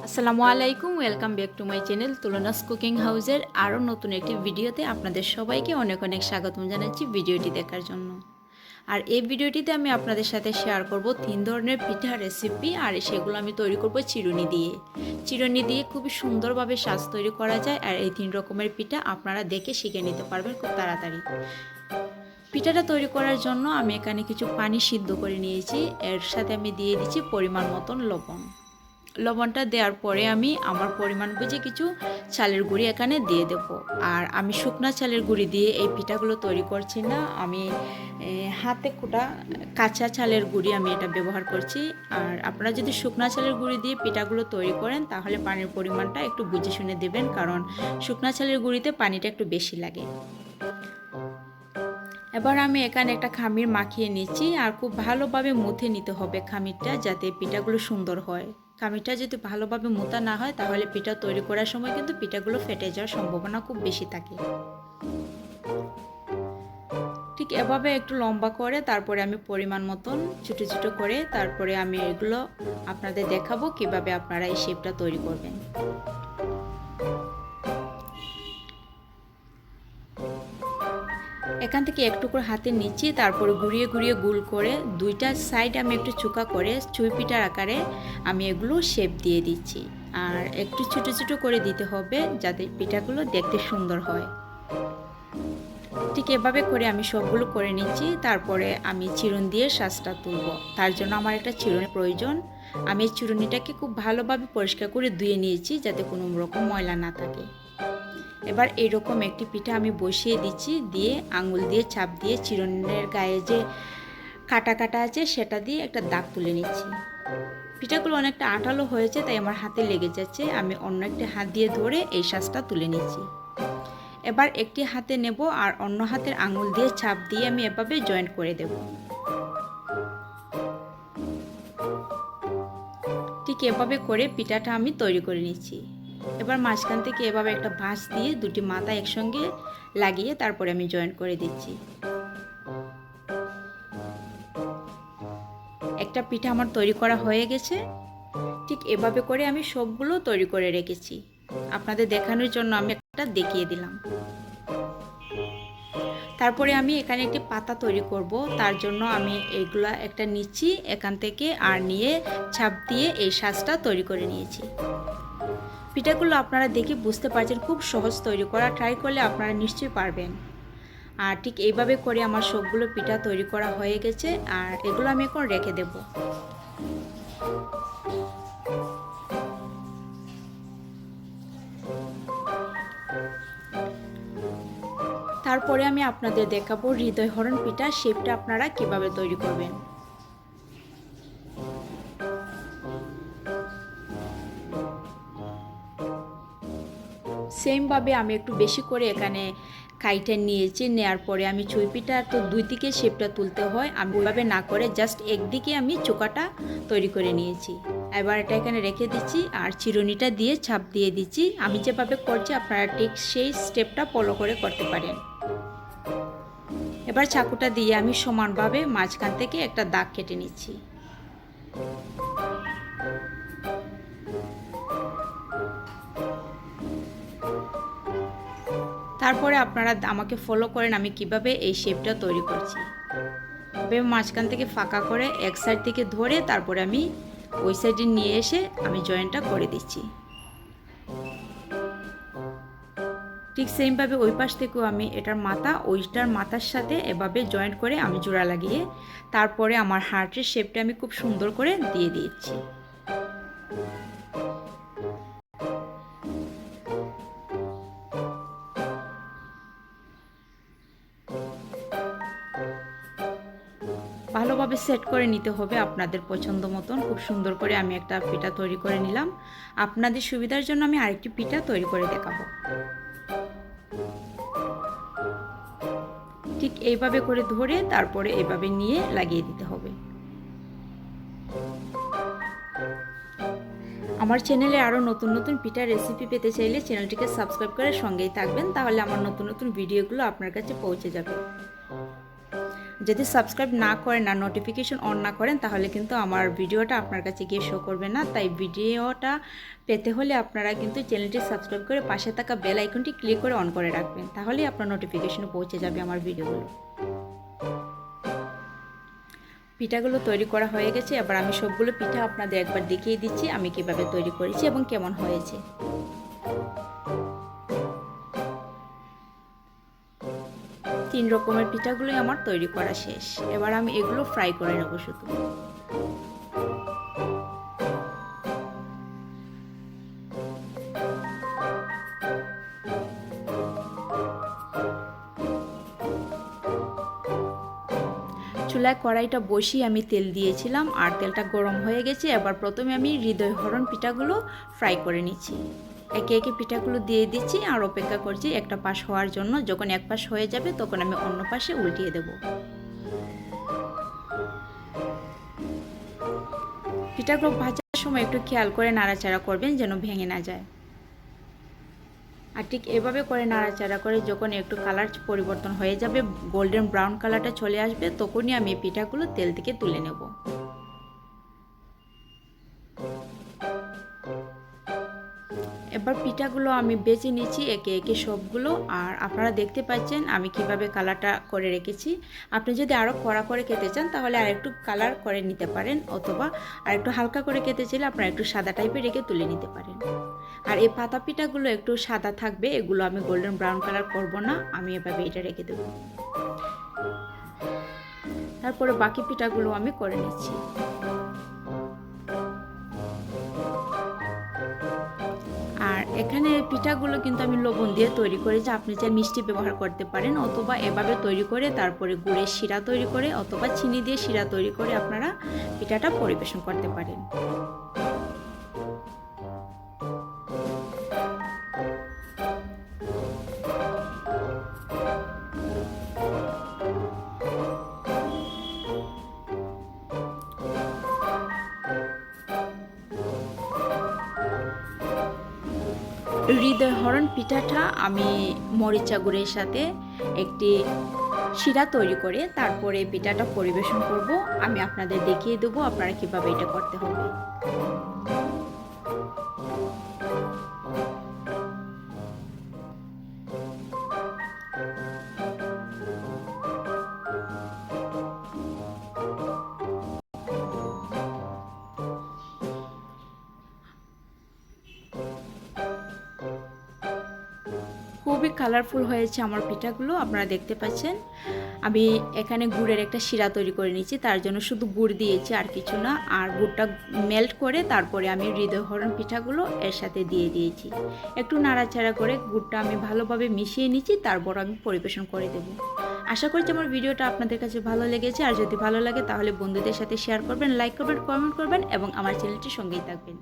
আসসালামু আলাইকুম, welcome back to my channel Tulona's cooking হাউসের আরও নতুন একটি ভিডিওতে আপনাদের সবাইকে অনেক অনেক স্বাগতম জানাচ্ছি ভিডিওটি দেখার জন্য। আর এই ভিডিওটিতে আমি আপনাদের সাথে শেয়ার করব 3 ধরনের পিঠা রেসিপি, আর সেগুলো আমি তৈরি করব চিরুনি দিয়ে। চিরুনি দিয়ে খুবই সুন্দরভাবে সাজ তৈরি করা যায়, আর এই 3 রকমের পিঠা আপনারা দেখে শিখে নিতে পারবেন খুব তাড়াতাড়ি। পিঠাটা তৈরি করার জন্য আমি এখানে কিছু পানি সিদ্ধ করে নিয়েছি, এর সাথে আমি দিয়ে দিচ্ছি পরিমাণ মতন লবণ। লবণটা দেওয়ার পরে আমি আমার পরিমাণ বুঝে কিছু চালের গুঁড়ি এখানে দিয়ে দেব। আর আমি শুকনা চালের গুঁড়ি দিয়ে এই পিঠাগুলো তৈরি করছি না, আমি হাতে কোটা কাঁচা চালের গুঁড়ি আমি এটা ব্যবহার করছি। আর আপনারা যদি শুকনা চালের গুঁড়ি দিয়ে পিঠাগুলো তৈরি করেন তাহলে পানির পরিমাণটা একটু বুঝে শুনে দেবেন, কারণ শুকনা চালের গুঁড়িতে পানিটা একটু বেশি লাগে। এবার আমি এখানে একটা খামির মাখিয়ে নিচ্ছি, আর খুব ভালোভাবে মুথে নিতে হবে খামিরটা, যাতে পিঠাগুলো সুন্দর হয়। খামিরটা যদি ভালোভাবে মুথা না হয় তাহলে পিঠা তৈরি করার সময় কিন্তু পিঠাগুলো ফেটে যাওয়ার সম্ভাবনা খুব বেশি থাকে। ঠিক এভাবে একটু লম্বা করে তারপরে আমি পরিমাণ মতন ছোটো ছোটো করে তারপরে আমি এগুলো আপনাদের দেখাবো কিভাবে আপনারা এই শেপটা তৈরি করবেন। এখান থেকে একটু করে হাতে নিচ্ছি, তারপরে ঘুরিয়ে ঘুরিয়ে গোল করে দুইটা সাইড আমি একটু চোকা করে চুই পিঠার আকারে আমি এগুলো শেপ দিয়ে দিচ্ছি। আর একটু ছোটো ছোটো করে দিতে হবে যাতে পিঠাগুলো দেখতে সুন্দর হয়। ঠিক এভাবে করে আমি সবগুলো করে নিচ্ছি। তারপরে আমি চিরুন দিয়ে সাজটা তুলব, তার জন্য আমার একটা চিরুনির প্রয়োজন। আমি এই চিরুনিটাকে খুব ভালোভাবে পরিষ্কার করে ধুয়ে নিয়েছি যাতে কোনো রকম ময়লা না থাকে। এবার এইরকম একটি পিঠা আমি বসিয়ে দিচ্ছি, দিয়ে আঙুল দিয়ে চাপ দিয়ে চিরুনির গায়ে যে কাটা কাটা আছে সেটা দিয়ে একটা দাগ তুলে নিচ্ছি। পিঠাগুলো অনেকটা আঠালো হয়েছে তাই আমার হাতে লেগে যাচ্ছে, আমি অন্য একটি হাত দিয়ে ধরে এই সাজটা তুলে নিচ্ছি। এবার একটি হাতে নেব আর অন্য হাতের আঙুল দিয়ে চাপ দিয়ে আমি এভাবে জয়েন্ট করে দেব। ঠিক এভাবে করে পিঠাটা আমি তৈরি করে নিচ্ছি। এবার মাঝখান থেকে এভাবে একটা ভাঁজ দিয়ে দুটি মাথা একসঙ্গে লাগিয়ে তারপরে আমি জয়েন্ট করে দিচ্ছি। একটা পিঠা আমার তৈরি করা হয়ে গেছে। ঠিক এভাবে করে আমি সবগুলো তৈরি করে রেখেছি, আপনাদের দেখানোর জন্য আমি একটা দেখিয়ে দিলাম। তারপরে আমি এখানে একটি পাতা তৈরি করব, তার জন্য আমি এইগুলা একটা নিচ্ছি এখান থেকে, আর নিয়ে ছাপ দিয়ে এই সাজটা তৈরি করে নিয়েছি। পিঠাগুলো আপনারা দেখে বুঝতে পারছেন খুব সহজ তৈরি করা, ট্রাই করলে আপনারা নিশ্চয়ই পারবেন। আর ঠিক এইভাবে করে আমার সবগুলো পিঠা তৈরি করা হয়ে গেছে, আর এগুলো আমি এখন রেখে দেব। তারপরে আমি আপনাদের দেখাবো হৃদয়হরণ পিঠা শেপটা আপনারা কিভাবে তৈরি করবেন। সেমভাবে আমি একটু বেশি করে এখানে কাইটা নিয়েছি, নেওয়ার পরে আমি চুই পিঠা তো দুই দিকে শেপটা তুলতে হয়, আমি ওইভাবে না করে জাস্ট একদিকে আমি চোকাটা তৈরি করে নিয়েছি। এবার এটা এখানে রেখে দিচ্ছি আর চিরুনিটা দিয়ে ছাপ দিয়ে দিচ্ছি। আমি যেভাবে করছি আপনারা ঠিক সেই স্টেপটা ফলো করে করতে পারেন। এবার চাকুটা দিয়ে আমি সমানভাবে মাঝখান থেকে একটা দাগ কেটে নিচ্ছি। তারপরে আপনারা আমাকে ফলো করেন আমি কিভাবে এই শেপটা তৈরি করছি। এভাবে মাঝখান থেকে ফাঁকা করে এক সাইড থেকে ধরে তারপরে আমি ওই সাইডে নিয়ে এসে আমি জয়েন্টটা করে দিচ্ছি। ঠিক সেমভাবে ওই পাশ থেকেও আমি এটার মাথা ওইটার মাথার সাথে এভাবে জয়েন্ট করে আমি জোড়া লাগিয়ে তারপরে আমার হার্টের শেপটা আমি খুব সুন্দর করে দিয়ে দিচ্ছি। ভালোভাবে সেট করে নিতে হবে আপনাদের পছন্দ মতন। খুব সুন্দর করে আমি একটা পিঠা তৈরি করে নিলাম। আপনাদের সুবিধার জন্য আমি আরেকটি পিঠা তৈরি করে দেখাবো। ঠিক এইভাবে করে ধরে তারপরে এভাবে নিয়ে লাগিয়ে দিতে হবে। আমার চ্যানেলে আরও নতুন নতুন পিঠার রেসিপি পেতে চাইলে চ্যানেলটিকে সাবস্ক্রাইব করে সঙ্গেই থাকবেন, তাহলে আমার নতুন নতুন ভিডিওগুলো আপনার কাছে পৌঁছে যাবে। যদি সাবস্ক্রাইব না করেন আর নোটিফিকেশন অন না করেন তাহলে কিন্তু আমার ভিডিওটা আপনার কাছে গিয়ে শো করবে না। তাই ভিডিওটা পেতে হলে আপনারা কিন্তু চ্যানেলটি সাবস্ক্রাইব করে পাশে থাকা বেল আইকনটি ক্লিক করে অন করে রাখবেন, তাহলেই আপনার নোটিফিকেশন পৌঁছে যাবে আমার ভিডিওগুলো। পিঠাগুলো তৈরি করা হয়ে গেছে। এবার আমি সবগুলো পিঠা আপনাদের একবার দেখিয়ে দিচ্ছি আমি কিভাবে তৈরি করেছি এবং কেমন হয়েছে। তিন রকমের পিঠাগুলোই আমার তৈরি করা শেষ। এবার আমি এগুলো ফ্রাই করে নেব শুধু। চুলায় কড়াইটা বসিয়ে আমি তেল দিয়েছিলাম আর তেলটা গরম হয়ে গেছে। এবার প্রথমে আমি হৃদয়হরণ পিঠাগুলো ফ্রাই করে নিচ্ছি। একে একে পিঠাগুলো দিয়ে দিচ্ছি আর অপেক্ষা করছি একটা পাশ হওয়ার জন্য। যখন এক পাশ হয়ে যাবে তখন আমি অন্য পাশে উল্টিয়ে দেব। পিঠাগুলো ভাজার সময় একটু খেয়াল করে নাড়াচাড়া করবেন যেন ভেঙে না যায়। আর ঠিক এভাবে করে নাড়াচাড়া করে যখন একটু কালার পরিবর্তন হয়ে যাবে, গোল্ডেন ব্রাউন কালারটা চলে আসবে, তখনই আমি এই পিঠাগুলো তেল থেকে তুলে নেব। এবার পিঠাগুলো আমি বেছে নিচ্ছি একে একে সবগুলো। আর আপনারা দেখতে পাচ্ছেন আমি কিভাবে কালারটা করে রেখেছি। আপনি যদি আরও কড়া করে খেতে চান তাহলে আর একটু কালার করে নিতে পারেন, অথবা আর একটু হালকা করে খেতে চাইলে আপনারা একটু সাদা টাইপের রেখে তুলে নিতে পারেন। আর এই পাতা পিঠাগুলো একটু সাদা থাকবে, এগুলো আমি গোল্ডেন ব্রাউন কালার করব না, আমি এভাবে এটা রেখে দেব। তারপরে বাকি পিঠাগুলো আমি করে নিচ্ছি। আর এখানে পিঠাগুলো কিন্তু আমি লবণ দিয়ে তৈরি করেছি। আপনি চাই মিষ্টি ব্যবহার করতে পারেন, অথবা এভাবে তৈরি করে তারপরে গুড়ের শিরা তৈরি করে অথবা চিনি দিয়ে শিরা তৈরি করে আপনারা পিঠাটা পরিবেশন করতে পারেন। হৃদয়হরণ পিঠাটা আমি মরিচা গুড়ের সাথে একটি শিরা তৈরি করে তারপরে পিঠাটা পরিবেশন করব। আমি আপনাদের দেখিয়ে দেবো আপনারা কিভাবে এটা করতে হবে। খুবই কালারফুল হয়েছে আমার পিঠাগুলো, আপনারা দেখতে পাচ্ছেন। আমি এখানে গুড়ের একটা শিরা তৈরি করে নিয়েছি, তার জন্য শুধু গুড় দিয়েছি আর কিছু না। আর গুড়টা মেল্ট করে তারপরে আমি হৃদয়হরণ পিঠাগুলো এর সাথে দিয়ে দিয়েছি। একটু নাড়াচাড়া করে গুড়টা আমি ভালোভাবে মিশিয়ে নিচ্ছি, তারপর আমি পরিবেশন করে দেব। আশা করছি আমার ভিডিওটা আপনাদের কাছে ভালো লেগেছে। আর যদি ভালো লাগে তাহলে বন্ধুদের সাথে শেয়ার করবেন, লাইক করবেন, কমেন্ট করবেন এবং আমার চ্যানেলটির সঙ্গেই থাকবেন।